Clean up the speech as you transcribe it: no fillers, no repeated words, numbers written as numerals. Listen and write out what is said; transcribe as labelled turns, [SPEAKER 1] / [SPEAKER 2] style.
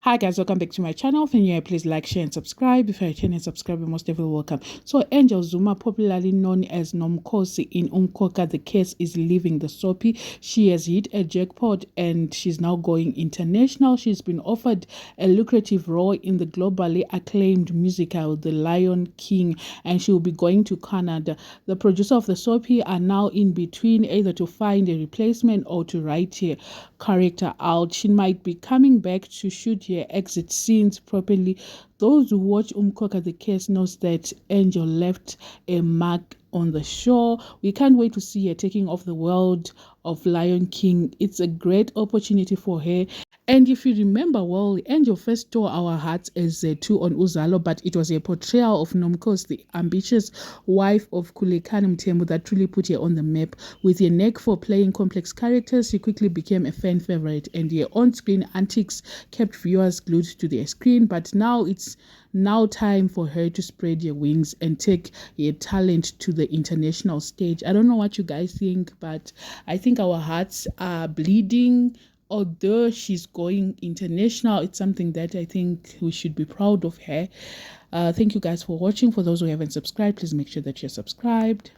[SPEAKER 1] Hi guys, welcome back to my channel. If you're new, please like, share and subscribe. If you're a channel subscriber, you're most definitely welcome. So Angel Zuma, popularly known as Nomkhosi in Umkhokha, the case is leaving the soapy. She has hit a jackpot and she's now going international. She's been offered a lucrative role in the globally acclaimed musical The Lion King, and she will be going to Canada. The producer of the soapy are now in between either to find a replacement or to write her character out. She might be coming back to shoot her exit scenes properly. Those who watch Umkhokha the case knows that Angel left a mark on the show. We can't wait to see her taking off the world of Lion King. It's a great opportunity for her. And if you remember well, Angel first stole our hearts as two on Uzalo, but it was a portrayal of Nomkhosi, the ambitious wife of Khulekani Mthembu, that truly put her on the map. With her knack for playing complex characters, she quickly became a fan favorite, and her on-screen antics kept viewers glued to their screen. But now it's time for her to spread her wings and take her talent to the international stage. I don't know what you guys think, but I think our hearts are bleeding. Although she's going international, it's something that I think we should be proud of her. Thank you guys for watching. For those who haven't subscribed, please make sure that you're subscribed.